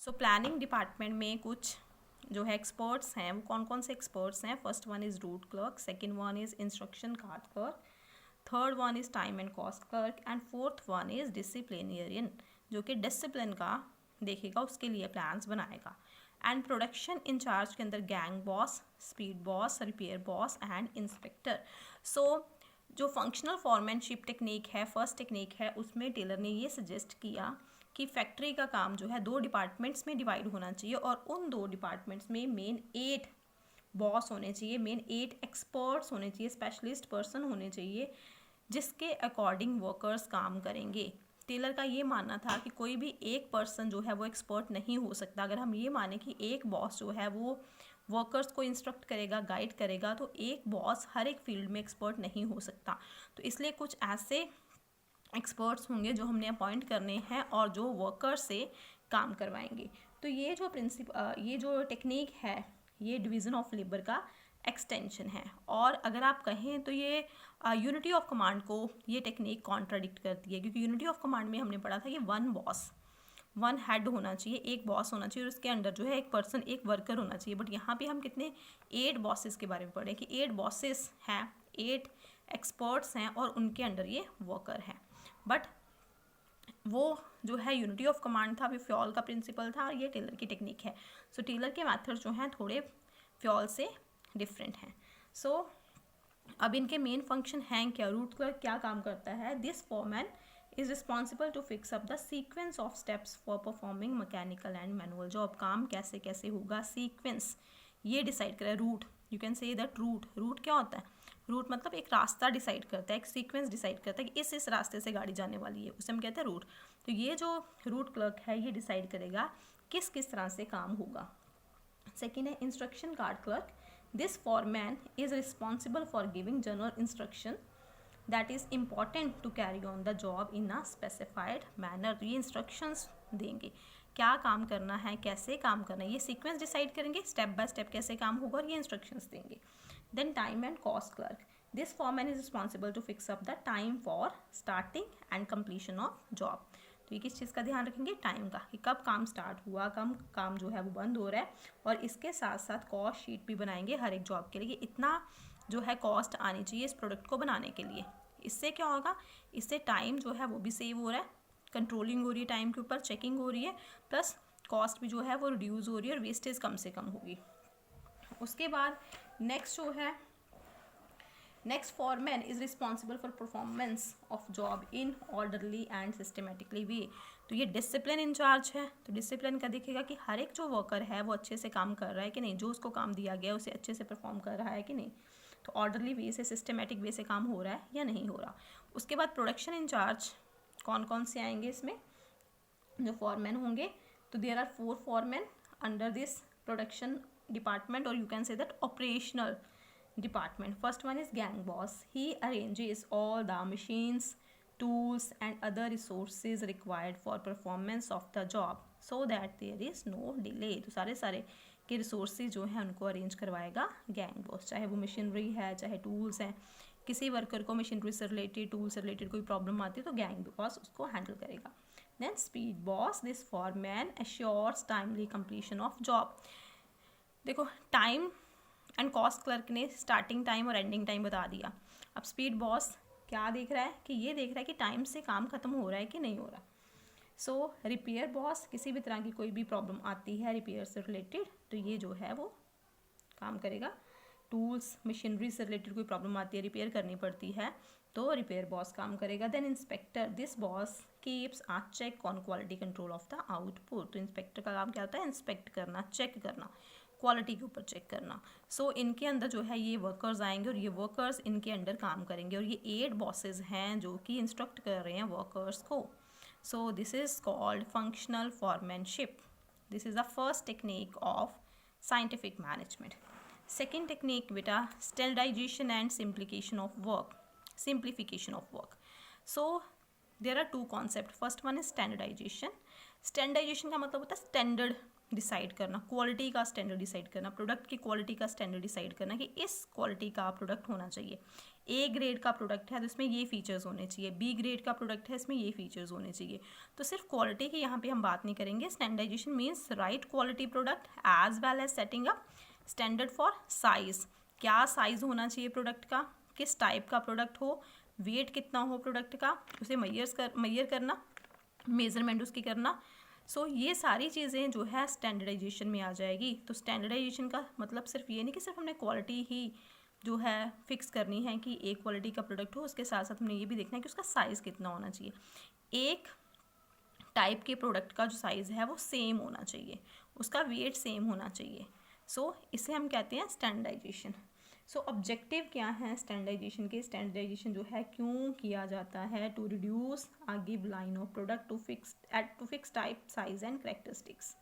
So planning department में कुछ जो है एक्सपर्ट्स हैं, वो कौन कौन से एक्सपर्ट्स हैं? First one is root clerk, second one is instruction card clerk, third one is time and cost clerk and fourth one is disciplinarian, जो कि डिसिप्लिन का देखेगा, उसके लिए प्लान्स बनाएगा। एंड प्रोडक्शन इंचार्ज के अंदर gang boss, speed boss, repair boss and inspector. So जो फंक्शनल फॉर्मैनशिप टेक्निक है, फर्स्ट टेक्निक है, उसमें टेलर ने ये सजेस्ट किया कि फैक्ट्री का काम जो है 2 डिपार्टमेंट्स में डिवाइड होना चाहिए और उन 2 डिपार्टमेंट्स में मेन 8 बॉस होने चाहिए, मेन 8 एक्सपर्ट्स होने चाहिए, स्पेशलिस्ट पर्सन होने चाहिए, जिसके अकॉर्डिंग वर्कर्स काम करेंगे। टेलर का ये मानना था कि कोई भी एक पर्सन जो है वो एक्सपर्ट नहीं हो सकता। अगर हम ये माने कि एक बॉस जो है वो वर्कर्स को इंस्ट्रक्ट करेगा, गाइड करेगा, तो एक बॉस हर एक फील्ड में एक्सपर्ट नहीं हो सकता। तो इसलिए कुछ ऐसे एक्सपर्ट्स होंगे जो हमने अपॉइंट करने हैं और जो वर्कर से काम करवाएंगे। तो ये जो टेक्निक है, ये डिवीज़न ऑफ लेबर का एक्सटेंशन है। और अगर आप कहें तो ये यूनिटी ऑफ कमांड को ये टेक्निक कॉन्ट्राडिक्ट करती है, क्योंकि यूनिटी ऑफ कमांड में हमने पढ़ा था कि वन हेड होना चाहिए, एक बॉस होना चाहिए और उसके अंडर जो है एक पर्सन, एक वर्कर होना चाहिए। बट यहाँ पे हम कितने 8 बॉसेस के बारे में पढ़े कि 8 बॉसेस हैं, 8 एक्सपर्ट्स हैं और उनके अंडर ये वर्कर हैं। बट वो जो है यूनिटी ऑफ कमांड था, वो फ्योल का प्रिंसिपल था और ये टेलर की टेक्निक है। सो टेलर के मेथड जो हैं थोड़े फ्योल से डिफरेंट हैं। सो अब इनके मेन फंक्शन हैं क्या? रूट क्लर्क क्या काम करता है? This foreman is responsible to fix up the sequence of steps for performing mechanical and manual job. काम कैसे कैसे होगा, सीक्वेंस ये डिसाइड करे। Route, you can say that route क्या होता है? रूट मतलब एक रास्ता डिसाइड करता है, एक सीक्वेंस डिसाइड करता है कि इस रास्ते से गाड़ी जाने वाली है, उसे हम कहते हैं रूट। तो ये जो रूट क्लर्क है ये डिसाइड करेगा किस किस तरह से काम होगा। सेकेंड है instruction card clerk. This foreman is responsible for giving general instruction that is important to carry on the job in a specified manner. तो ये इंस्ट्रक्शंस देंगे क्या काम करना है, कैसे काम करना है, ये सीक्वेंस डिसाइड करेंगे, स्टेप बाय स्टेप कैसे काम होगा और ये इंस्ट्रक्शंस देंगे। Then time and cost clerk. This foreman is responsible to fix up the time for starting and completion of job. तो ये किस चीज़ का ध्यान रखेंगे? टाइम का, कि कब काम स्टार्ट हुआ, कब काम जो है वो बंद हो रहा है। और इसके साथ साथ कॉस्ट शीट भी बनाएंगे हर एक जॉब के लिए, इतना जो है कॉस्ट आनी चाहिए इस प्रोडक्ट को बनाने के लिए। इससे क्या होगा? इससे टाइम जो है वो भी सेव हो रहा है, कंट्रोलिंग हो रही है टाइम के ऊपर, चेकिंग हो रही है, प्लस कॉस्ट भी जो है वो रिड्यूस हो रही है और वेस्टेज कम से कम होगी। उसके बाद नेक्स्ट जो है, next foreman is responsible for performance of job in orderly and systematically way. तो ये डिसिप्लिन इंचार्ज है। तो डिसिप्लिन का देखेगा कि हर एक जो वर्कर है वो अच्छे से काम कर रहा है कि नहीं, जो उसको काम दिया गया उसे अच्छे से परफॉर्म कर रहा है कि नहीं, तो ऑर्डरली वे से, सिस्टमेटिक वे से काम हो रहा है या नहीं हो रहा। उसके बाद प्रोडक्शन इंचार्ज कौन कौन से आएंगे इसमें जो फॉरमैन होंगे? तो there are 4 foreman under this production department, और you can say that operational department. First one is gang boss. He arranges all the machines, tools and other resources required for performance of the job so that there is no delay. तो सारे के resources जो हैं उनको arrange करवाएगा gang boss, चाहे वो machinery है, चाहे टूल्स हैं। किसी वर्कर को मशीनरी से रिलेटेड, टूल से रिलेटेड कोई प्रॉब्लम आती है तो गैंग बॉस उसको हैंडल करेगा। Then speed boss, this foreman assures timely completion of job. देखो, टाइम एंड कॉस्ट क्लर्क ने स्टार्टिंग टाइम और एंडिंग टाइम बता दिया। अब स्पीड बॉस क्या देख रहा है कि ये देख रहा है कि टाइम से काम खत्म हो रहा है कि नहीं हो रहा। सो रिपेयर बॉस, किसी भी तरह की कोई भी प्रॉब्लम आती है रिपेयर से रिलेटेड तो ये जो है वो काम करेगा। टूल्स, मशीनरी से रिलेटेड कोई प्रॉब्लम आती है, रिपेयर करनी पड़ती है, तो रिपेयर बॉस काम करेगा। Then inspector, this boss keeps a check on quality control of the output. तो इंस्पेक्टर का काम क्या होता है? इंस्पेक्ट करना, चेक करना, क्वालिटी के ऊपर चेक करना। सो इनके अंदर जो है ये वर्कर्स आएंगे और ये वर्कर्स इनके अंडर काम करेंगे और ये 8 बॉसेस हैं जो कि इंस्ट्रक्ट कर रहे हैं वर्कर्स को। So this is called functional foremanship. This is the first technique of scientific management. Second technique बेटा, standardization and simplification of work. So there are 2 concepts. First one is standardization. Standardization का मतलब होता है standard decide करना, quality का standard decide करना, product की quality का स्टैंडर्ड डिसाइड करना कि इस क्वालिटी का प्रोडक्ट होना चाहिए। ए ग्रेड का प्रोडक्ट है तो इसमें ये फीचर्स होने चाहिए, बी ग्रेड का प्रोडक्ट है इसमें ये फीचर्स होने चाहिए। तो सिर्फ क्वालिटी की यहाँ पे हम बात नहीं करेंगे। Standardization means right quality product as well as setting up standard for size. क्या साइज होना चाहिए प्रोडक्ट का, किस टाइप का प्रोडक्ट हो, वेट कितना हो प्रोडक्ट का, उसे मैयर करना, मेजरमेंट उसकी करना। सो ये सारी चीज़ें जो है स्टैंडर्डाइजेशन में आ जाएगी। तो स्टैंडर्डाइजेशन का मतलब सिर्फ ये नहीं कि सिर्फ हमने क्वालिटी ही जो है फिक्स करनी है कि एक क्वालिटी का प्रोडक्ट हो, उसके साथ साथ हमने ये भी देखना है कि उसका साइज़ कितना होना चाहिए। एक टाइप के प्रोडक्ट का जो साइज़ है वो सेम होना चाहिए, उसका वेट सेम होना चाहिए। सो इसे हम कहते हैं स्टैंडर्डाइजेशन। सो ऑब्जेक्टिव क्या है स्टैंडर्डाइजेशन के? स्टैंडर्डाइजेशन जो है क्यों किया जाता है? To reduce a give line of product to fix type size and characteristics.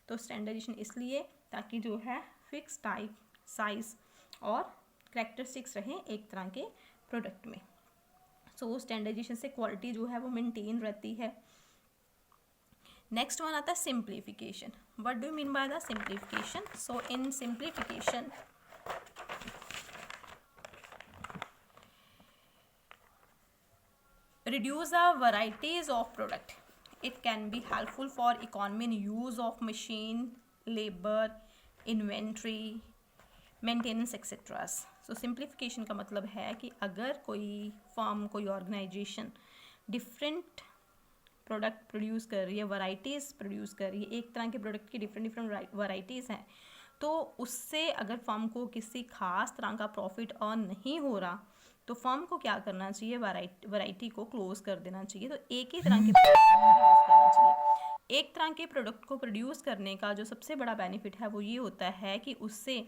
तो स्टैंडर्डाइजेशन इसलिए ताकि जो है फिक्स टाइप साइज और करेक्टरिस्टिक्स रहें एक तरह के प्रोडक्ट में। सो स्टैंडर्डाइजेशन से क्वालिटी जो है वो मेंटेन रहती है। नेक्स्ट वन आता है simplification. What do you mean by the simplification? So in simplification reduce the varieties of product. It can be helpful for economy in use of machine, labor, inventory, maintenance etc. So simplification का मतलब है कि अगर कोई firm, कोई organisation different product produce कर रही है, वैराइटीज़ प्रोड्यूस कर रही है, एक तरह के प्रोडक्ट की डिफरेंट वैराइटीज़ हैं, तो उससे अगर फर्म को किसी खास तरह का प्रॉफिट अर्न नहीं हो रहा तो फर्म को क्या करना चाहिए? वैरायटी को क्लोज कर देना चाहिए। तो एक ही तरह के प्रोडक्ट को प्रोड्यूस करना चाहिए। एक तरह के प्रोडक्ट को प्रोड्यूस करने का जो सबसे बड़ा बेनिफिट है वो ये होता है कि उससे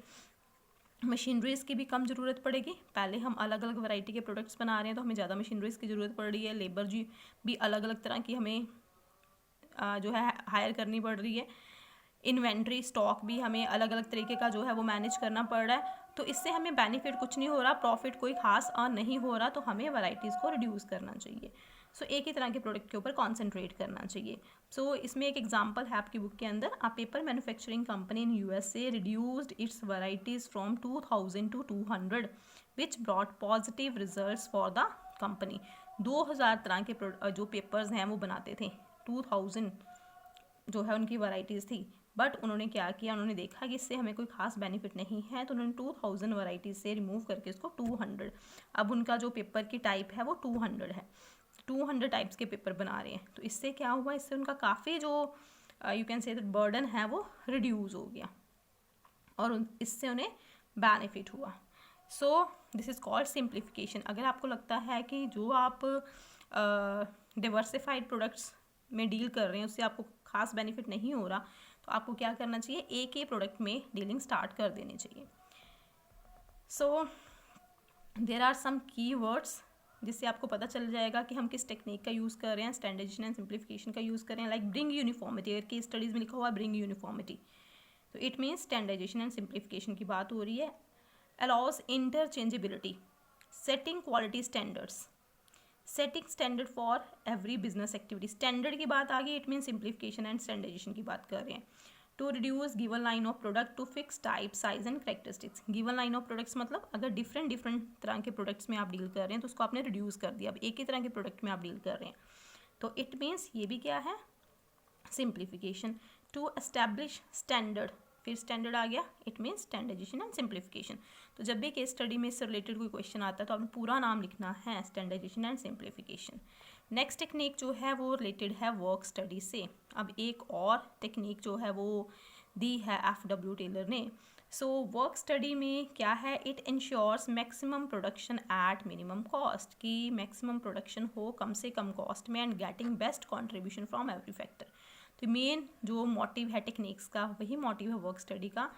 मशीनरीज़ की भी कम ज़रूरत पड़ेगी। पहले हम अलग अलग वैरायटी के प्रोडक्ट्स बना रहे हैं तो हमें ज़्यादा मशीनरीज़ की ज़रूरत पड़ रही है, लेबर जी भी अलग अलग तरह की हमें जो है हायर करनी पड़ रही है, इन्वेंट्री स्टॉक भी हमें अलग अलग तरीके का जो है वो मैनेज करना पड़ रहा है। तो इससे हमें बेनिफिट कुछ नहीं हो रहा, प्रॉफिट कोई खास अर्न नहीं हो रहा, तो हमें वैराइटीज़ को रिड्यूस करना चाहिए। सो एक ही तरह के प्रोडक्ट के ऊपर कॉन्सेंट्रेट करना चाहिए। सो इसमें एक एग्जांपल है आपकी बुक के अंदर, a paper manufacturing company in USA reduced it's varieties from 2000 to 200 which brought positive results for the company. 2000 तरह के जो पेपर्स हैं वो बनाते थे, 2000 जो है उनकी वैराइटीज़ थी, बट उन्होंने क्या किया, उन्होंने देखा कि इससे हमें कोई खास बेनिफिट नहीं है, तो उन्होंने 2000 वैराइटीज़ से रिमूव करके इसको 200, अब उनका जो पेपर की टाइप है वो 200 है, 200 टाइप्स के पेपर बना रहे हैं। तो इससे क्या हुआ, इससे उनका काफ़ी जो you can say that burden है वो रिड्यूस हो गया और इससे उन्हें बेनिफिट हुआ। So this is called simplification. अगर आपको लगता है कि जो आप डिवर्सिफाइड प्रोडक्ट्स में डील कर रहे हैं उससे आपको खास बेनिफिट नहीं हो रहा, तो आपको क्या करना चाहिए? एक ही प्रोडक्ट में डीलिंग स्टार्ट कर देनी चाहिए। सो देयर आर सम की वर्ड्स जिससे आपको पता चल जाएगा कि हम किस टेक्निक का यूज़ कर रहे हैं, स्टैंडर्डाइजेशन एंड सिंप्लीफिकेशन का यूज़ कर रहे हैं। लाइक ब्रिंग यूनिफॉर्मिटी, अगर की स्टडीज़ में लिखा हुआ है ब्रिंग यूनिफॉर्मिटी, तो it means standardization and simplification की बात हो रही है। Allows interchangeability, setting quality standards, setting standard for every business activity. Standard की बात आ गई, it mean simplification and standardization की बात कर रहे हैं। To reduce given line of product to fix type size and characteristics. Given line of products मतलब अगर डिफरेंट तरह के प्रोडक्ट्स में आप डील कर रहे हैं तो उसको आपने रिड्यूस कर दिया, अब एक ही तरह के प्रोडक्ट में आप डील कर रहे हैं, तो इट मीन्स ये भी क्या है? सिंप्लीफिकेशन। टू एस्टैब्लिश स्टैंडर्ड, फिर स्टैंडर्ड आ गया, it means standardization and simplification. तो जब भी केस स्टडी में इससे रिलेटेड कोई क्वेश्चन आता है तो आपने पूरा नाम लिखना है, standardization and simplification. Next technique जो है वो रिलेटेड है वर्क स्टडी से। अब एक और टेक्निक जो है वो दी है FW टेलर ने। सो वर्क स्टडी में क्या है? It ensures maximum production at minimum cost, कि मैक्सिमम प्रोडक्शन हो कम से कम कॉस्ट में and getting best contribution from every factor. तो मेन जो मोटिव है टेक्निक्स का वही मोटिव है वर्क स्टडी का,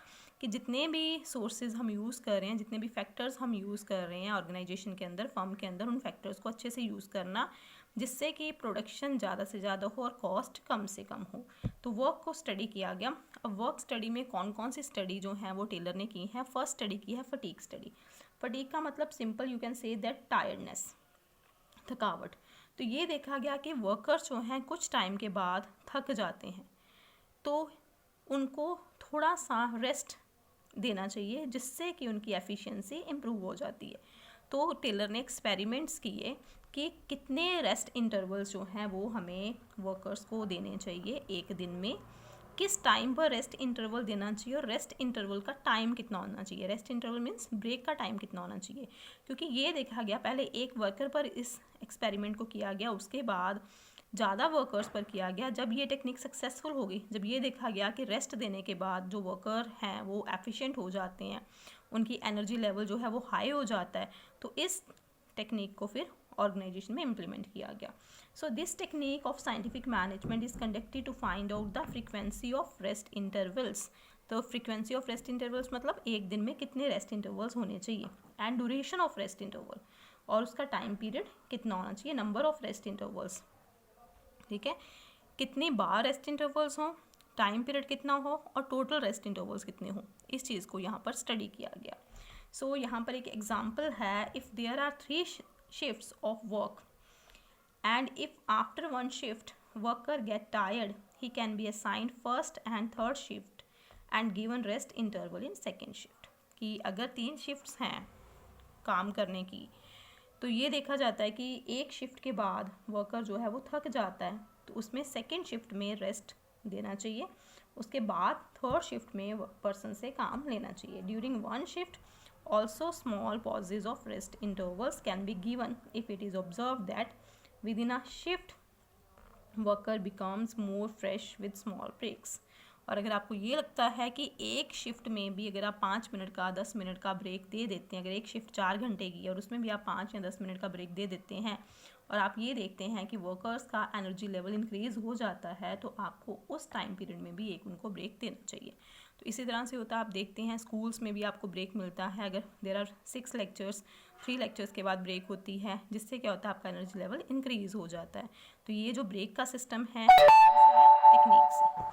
कि जितने भी सोर्सेज हम यूज़ कर रहे हैं, जितने भी फैक्टर्स हम यूज़ कर रहे हैं ऑर्गेनाइजेशन के अंदर, फर्म के अंदर, उन फैक्टर्स को अच्छे से यूज़ करना जिससे कि प्रोडक्शन ज़्यादा से ज़्यादा हो और कॉस्ट कम से कम हो। तो वर्क को स्टडी किया गया। अब वर्क स्टडी में कौन कौन सी स्टडी जो है वो टेलर ने की है? फर्स्ट स्टडी की है फटीग स्टडी। फटीग का मतलब simple you can say that tiredness, थकावट। तो ये देखा गया कि वर्कर्स जो हैं कुछ टाइम के बाद थक जाते हैं, तो उनको थोड़ा सा रेस्ट देना चाहिए जिससे कि उनकी एफिशिएंसी इम्प्रूव हो जाती है। तो टेलर ने एक्सपेरिमेंट्स किए कि कितने रेस्ट इंटरवल्स जो हैं वो हमें वर्कर्स को देने चाहिए एक दिन में, किस टाइम पर रेस्ट इंटरवल देना चाहिए और रेस्ट इंटरवल का टाइम कितना होना चाहिए। रेस्ट इंटरवल मीन्स ब्रेक का टाइम कितना होना चाहिए, क्योंकि ये देखा गया पहले एक वर्कर पर इस एक्सपेरिमेंट को किया गया, उसके बाद ज़्यादा वर्कर्स पर किया गया। जब ये टेक्निक सक्सेसफुल हो गई, जब ये देखा गया कि रेस्ट देने के बाद जो वर्कर हैं वो एफिशिएंट हो जाते हैं, उनकी एनर्जी लेवल जो है वो हाई हो जाता है, तो इस टेक्निक को फिर ऑर्गेनाइजेशन में इम्प्लीमेंट किया गया। So this technique of scientific management is conducted to find out the frequency of rest intervals. तो फ्रीक्वेंसी ऑफ रेस्ट इंटरवल्स मतलब एक दिन में कितने रेस्ट इंटरवल्स होने चाहिए, and duration of rest interval, और उसका टाइम पीरियड कितना होना चाहिए, नंबर ऑफ रेस्ट इंटरवल्स, ठीक है, कितनी बार रेस्ट इंटरवल्स हों, टाइम पीरियड कितना हो और टोटल रेस्ट इंटरवल्स कितने हों, इस चीज़ को यहाँ पर स्टडी किया गया। सो यहाँ पर एक एग्जांपल है, if there are 3 shifts of work and if after one shift worker get tired, he can be assigned first and third shift and given rest interval in second shift। कि अगर 3 shifts हैं काम करने की, तो ये देखा जाता है कि एक शिफ्ट के बाद वर्कर जो है वो थक जाता है, तो उसमें सेकेंड शिफ्ट में रेस्ट देना चाहिए, उसके बाद थर्ड शिफ्ट में पर्सन से काम लेना चाहिए। During one shift also small pauses of rest intervals can be given if it is observed that within a shift worker becomes more fresh with small breaks। और अगर आपको ये लगता है कि एक शिफ्ट में भी अगर आप 5 मिनट का 10 मिनट का ब्रेक दे देते हैं, अगर एक शिफ्ट 4 घंटे की है और उसमें भी आप 5 या 10 मिनट का ब्रेक दे देते हैं और आप ये देखते हैं कि वर्कर्स का एनर्जी लेवल इंक्रीज़ हो जाता है, तो आपको उस टाइम पीरियड में भी एक उनको ब्रेक देना चाहिए। तो इसी तरह से होता है, आप देखते हैं स्कूल्स में भी आपको ब्रेक मिलता है, अगर देयर आर 6 लेक्चर्स, 3 लेक्चर्स के बाद ब्रेक होती है, जिससे क्या होता है आपका एनर्जी लेवल इंक्रीज़ हो जाता है। तो ये जो ब्रेक का सिस्टम है टेक्निक से